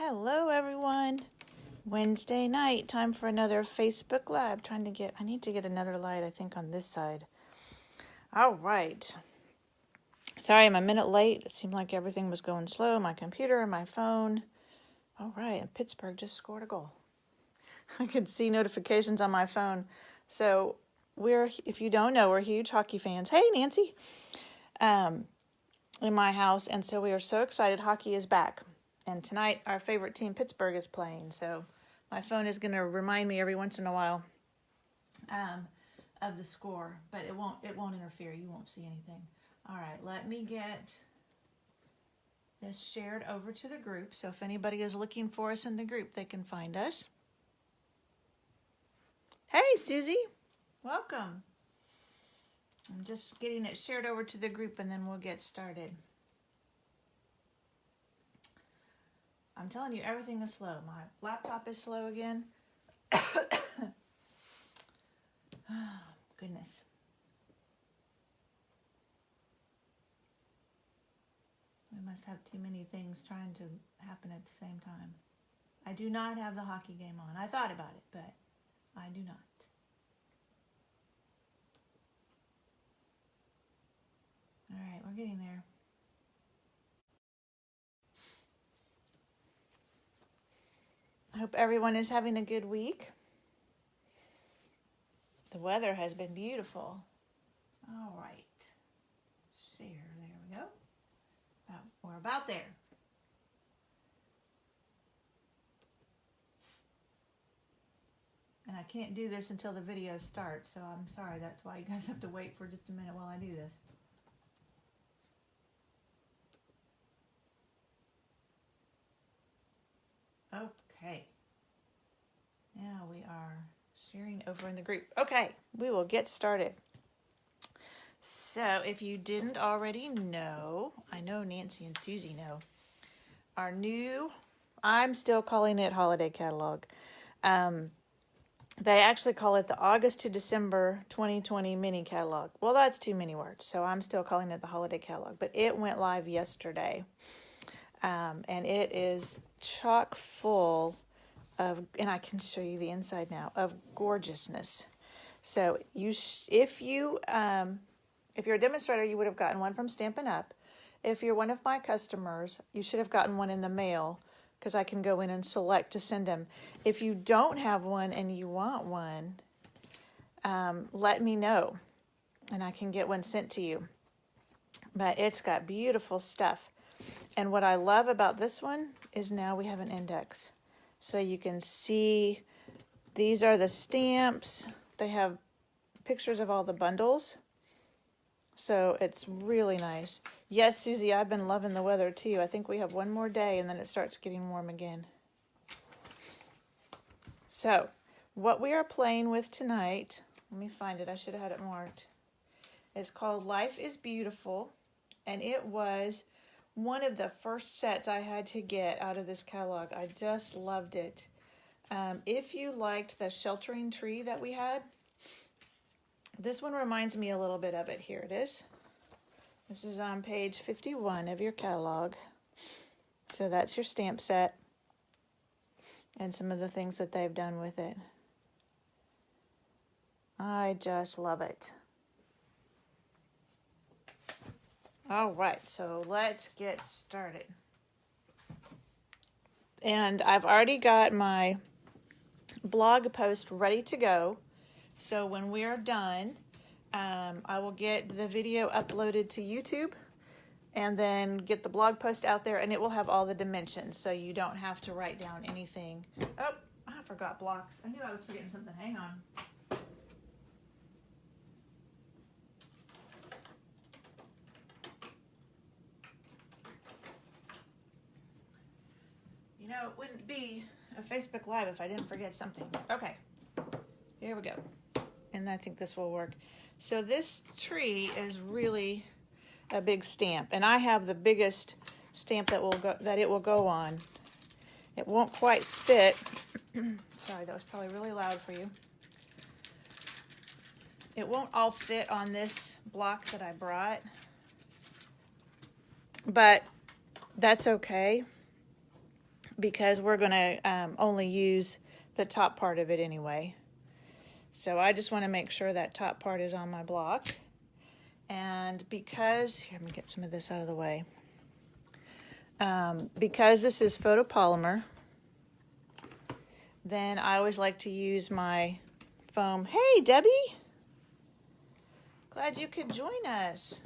Hello everyone. Wednesday night, time for another Facebook Live. I need to get another light, I think, on this side. All right. Sorry, I'm a minute late. It seemed like everything was going slow. My computer and my phone. All right, and Pittsburgh just scored a goal. I could see notifications on my phone. So if you don't know, we're huge hockey fans. Hey, Nancy. In my house, and so we are so excited. Hockey is back. And tonight, our favorite team, Pittsburgh, is playing. So my phone is going to remind me every once in a while of the score, but it won't interfere. You won't see anything. All right, let me get this shared over to the group. So if anybody is looking for us in the group, they can find us. Hey, Susie, welcome. I'm just getting it shared over to the group, and then we'll get started. I'm telling you, everything is slow. My laptop is slow again. Oh, goodness. We must have too many things trying to happen at the same time. I do not have the hockey game on. I thought about it, but I do not. All right, we're getting there. I hope everyone is having a good week. The weather has been beautiful. All right. Share. There we go. We're about there. And I can't do this until the video starts, so I'm sorry. That's why you guys have to wait for just a minute while I do this. Okay. Now we are sharing over in the group. Okay, we will get started. So if you didn't already know, I know Nancy and Susie know, our new, I'm still calling it holiday catalog. They actually call it the August to December 2020 mini catalog. Well, that's too many words, so I'm still calling it the holiday catalog. But it went live yesterday, and it is chock full of, and I can show you the inside now, of gorgeousness. So if you're a demonstrator, you would have gotten one from Stampin' Up. If you're one of my customers, you should have gotten one in the mail, because I can go in and select to send them. If you don't have one and you want one, let me know, and I can get one sent to you. But it's got beautiful stuff. And what I love about this one is now we have an index. So you can see these are the stamps. They have pictures of all the bundles. So it's really nice. Yes, Susie, I've been loving the weather too. I think we have one more day and then it starts getting warm again. So what we are playing with tonight, let me find it. I should have had it marked. It's called Life is Beautiful. And it was one of the first sets I had to get out of this catalog. I just loved it. If you liked the sheltering tree that we had, this one reminds me a little bit of it. Here it is. This is on page 51 of your catalog. So that's your stamp set and some of the things that they've done with it. I just love it. All right, so let's get started. And I've already got my blog post ready to go. So when we are done, I will get the video uploaded to YouTube and then get the blog post out there, and it will have all the dimensions, so you don't have to write down anything. Oh, I forgot blocks. I knew I was forgetting something. Hang on. You know, it wouldn't be a Facebook Live if I didn't forget something. Okay, here we go. And I think this will work. So this tree is really a big stamp, and I have the biggest stamp that it will go on. It won't quite fit. Sorry, that was probably really loud for you. It won't all fit on this block that I brought, but that's okay, because we're going to only use the top part of it anyway. So I just want to make sure that top part is on my block. And because, here, let me get some of this out of the way. Because this is photopolymer, then I always like to use my foam. Hey, Debbie! Glad you could join us.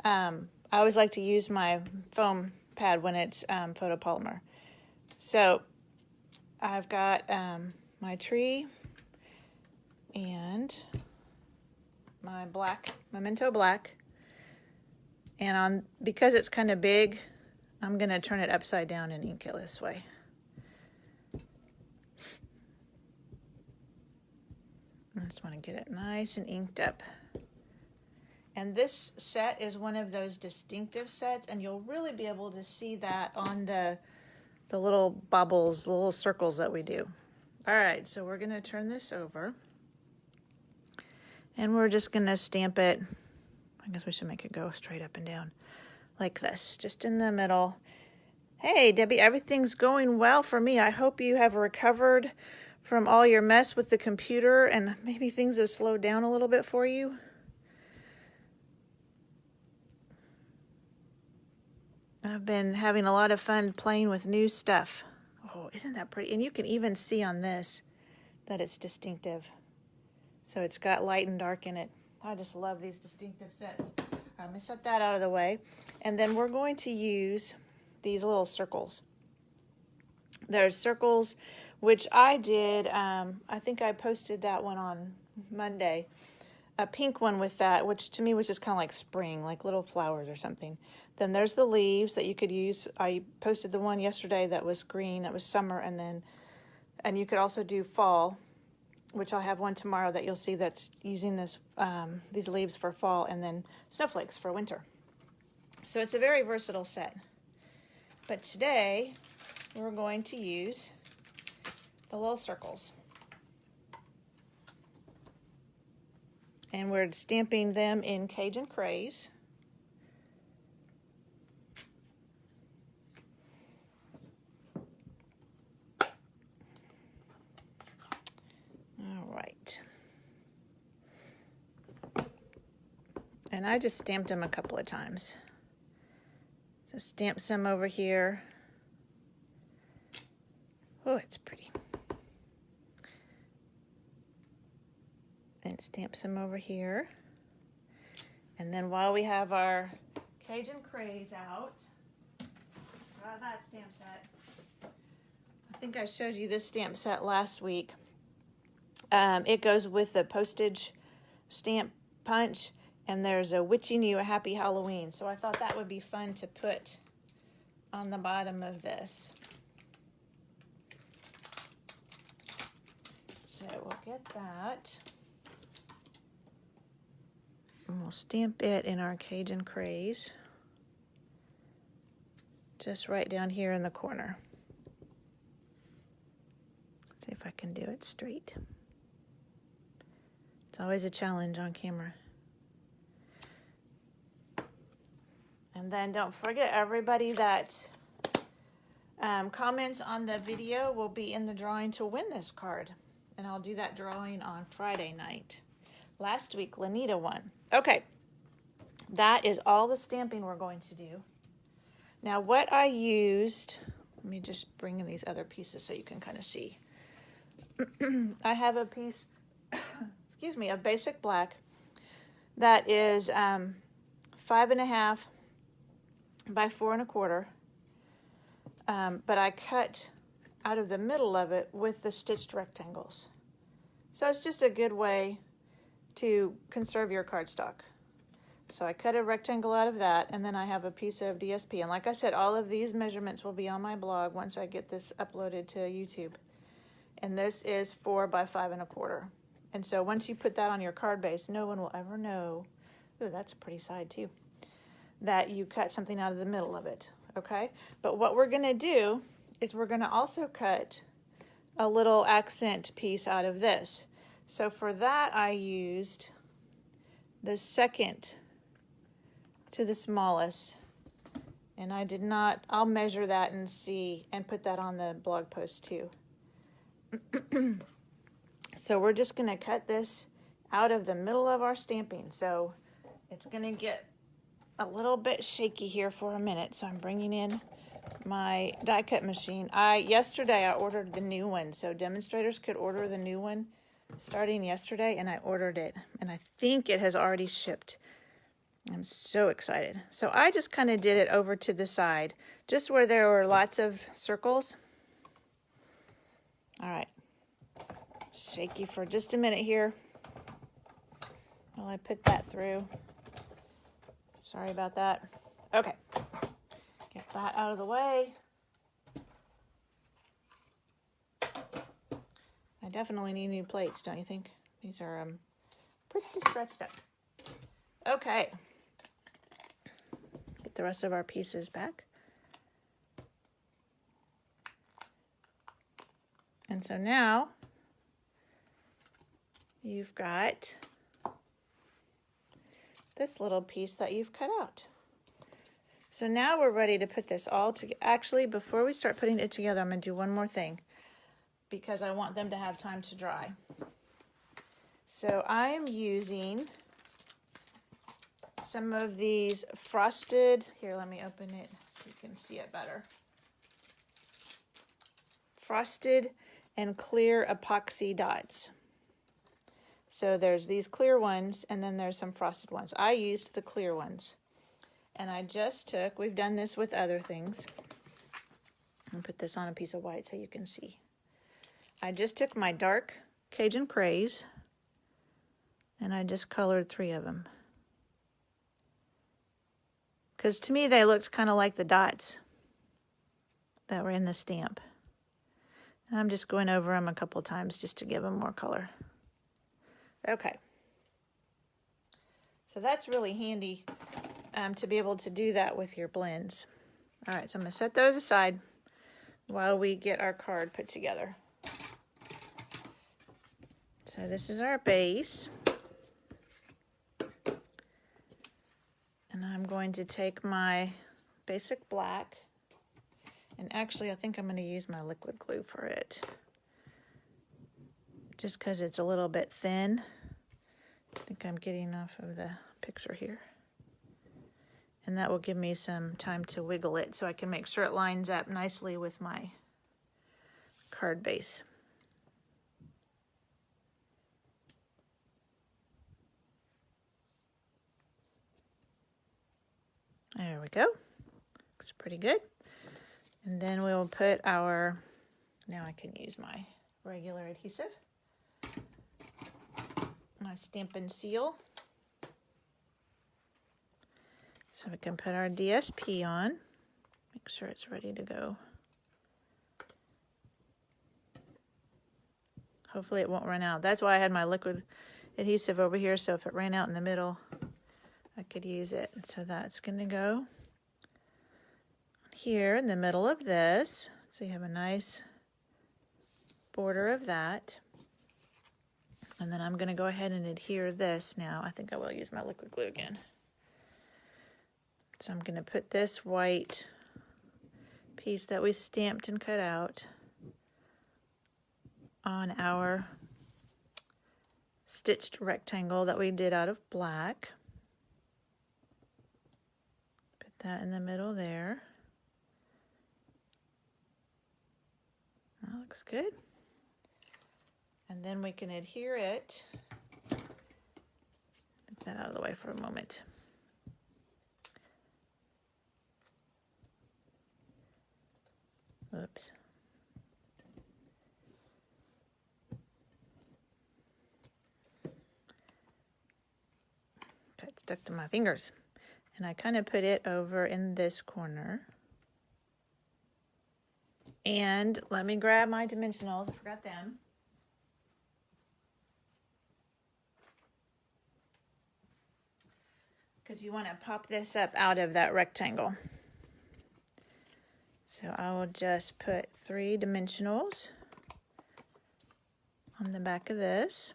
I always like to use my foam pad when it's photopolymer. So I've got my tree and my black, Memento black. And because it's kind of big, I'm going to turn it upside down and ink it this way. I just want to get it nice and inked up. And this set is one of those distinctive sets, and you'll really be able to see that on the little bubbles, the little circles that we do. All right, so we're going to turn this over. And we're just going to stamp it. I guess we should make it go straight up and down like this, just in the middle. Hey, Debbie, everything's going well for me. I hope you have recovered from all your mess with the computer and maybe things have slowed down a little bit for you. I've been having a lot of fun playing with new stuff. Oh, isn't that pretty? And you can even see on this that it's distinctive. So it's got light and dark in it. I just love these distinctive sets. Let me set that out of the way. And then we're going to use these little circles. There's circles, which I did, I think I posted that one on Monday. A pink one with that, which to me was just kind of like spring, like little flowers or something. Then there's the leaves that you could use. I posted the one yesterday that was green, that was summer, and you could also do fall, which I'll have one tomorrow that you'll see that's using this these leaves for fall, and then snowflakes for winter. So it's a very versatile set. But today we're going to use the little circles. And we're stamping them in Cajun Craze. All right. And I just stamped them a couple of times. So stamp some over here. Oh, it's pretty. And stamp some over here. And then while we have our Cajun Craze out, that stamp set. I think I showed you this stamp set last week. It goes with the postage stamp punch, and there's a wishing you a happy Halloween. So I thought that would be fun to put on the bottom of this. So we'll get that. And we'll stamp it in our Cajun Craze. Just right down here in the corner. See if I can do it straight. It's always a challenge on camera. And then don't forget, everybody that comments on the video will be in the drawing to win this card. And I'll do that drawing on Friday night. Last week, Lanita won. Okay, that is all the stamping we're going to do. Now what I used, let me just bring in these other pieces so you can kind of see. I have a piece, excuse me, of basic black that is 5.5 by 4 1/4. But I cut out of the middle of it with the stitched rectangles. So it's just a good way to conserve your cardstock. So I cut a rectangle out of that, and then I have a piece of DSP. And like I said, all of these measurements will be on my blog once I get this uploaded to YouTube. And this is 4 by 5 1/4. And so once you put that on your card base, no one will ever know, ooh, that's a pretty side too, that you cut something out of the middle of it, okay? But what we're gonna do is we're gonna also cut a little accent piece out of this. So for that, I used the second to the smallest And I did not, I'll measure that and see, and put that on the blog post too. So we're just going to cut this out of the middle of our stamping. So it's going to get a little bit shaky here for a minute. So I'm bringing in my die cut machine. Yesterday I ordered the new one, so demonstrators could order the new one starting yesterday, and I ordered it, and I think it has already shipped. I'm so excited. So I just kind of did it over to the side, just where there were lots of circles. All right, shaky for just a minute here while I put that through. Sorry about that. Okay, get that out of the way. I definitely need new plates, don't you think? These are pretty stretched up. Okay, get the rest of our pieces back. And so now you've got this little piece that you've cut out. So now we're ready to put this all together. Actually, before we start putting it together, I'm going to do one more thing because I want them to have time to dry. So I am using some of these frosted, here, let me open it so you can see it better. Frosted and clear epoxy dots. So there's these clear ones, and then there's some frosted ones. I used the clear ones. And I just took, we've done this with other things. I'll put this on a piece of white so you can see. I just took my dark Cajun Craze, and I just colored 3 of them. Because to me, they looked kind of like the dots that were in the stamp. And I'm just going over them a couple times just to give them more color. Okay. So that's really handy to be able to do that with your blends. All right, so I'm going to set those aside while we get our card put together. So this is our base. And I'm going to take my basic black. And actually, I think I'm going to use my liquid glue for it. Just because it's a little bit thin. I think I'm getting off of the picture here. And that will give me some time to wiggle it so I can make sure it lines up nicely with my card base. There we go. Looks pretty good. And then we'll put our, now I can use my regular adhesive, my stamp and seal. So we can put our DSP on, make sure it's ready to go. Hopefully it won't run out. That's why I had my liquid adhesive over here, so if it ran out in the middle, I could use it. So that's going to go here in the middle of this. So you have a nice border of that. And then I'm going to go ahead and adhere this now. I think I will use my liquid glue again. So I'm going to put this white piece that we stamped and cut out on our stitched rectangle that we did out of black. Put that in the middle there. That looks good. And then we can adhere it. Put that out of the way for a moment. Oops. Got stuck to my fingers. And I kind of put it over in this corner. And let me grab my dimensionals. I forgot them. Because you want to pop this up out of that rectangle. So I will just put 3 dimensionals on the back of this.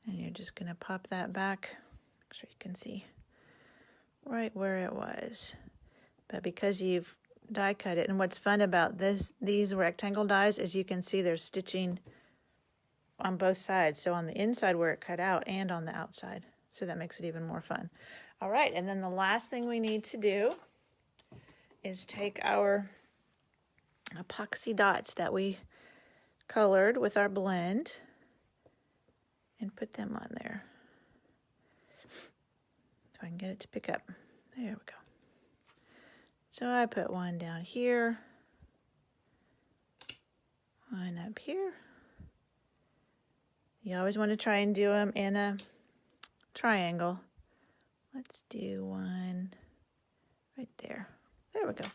And you're just going to pop that back. Make sure you can see right where it was. But because you've die cut it, and what's fun about these rectangle dies is you can see there's stitching on both sides. So on the inside where it cut out and on the outside. So that makes it even more fun. All right, and then the last thing we need to do is take our epoxy dots that we colored with our blend and put them on there. If I can get it to pick up. There we go. So I put one down here, one up here. You always want to try and do them in a triangle. Let's do one right there. There we go.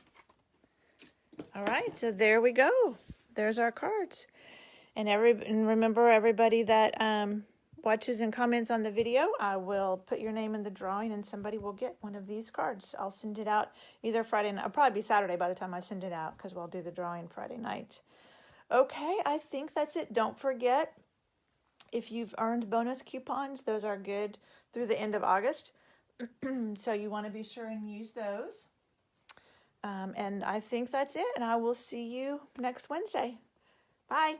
All right, so there we go. There's our cards. And remember, everybody that watches and comments on the video, I will put your name in the drawing and somebody will get one of these cards. I'll send it out either Friday night, it'll probably be Saturday by the time I send it out because we'll do the drawing Friday night. Okay, I think that's it. Don't forget, if you've earned bonus coupons, those are good through the end of August. So you want to be sure and use those. And I think that's it. And I will see you next Wednesday. Bye.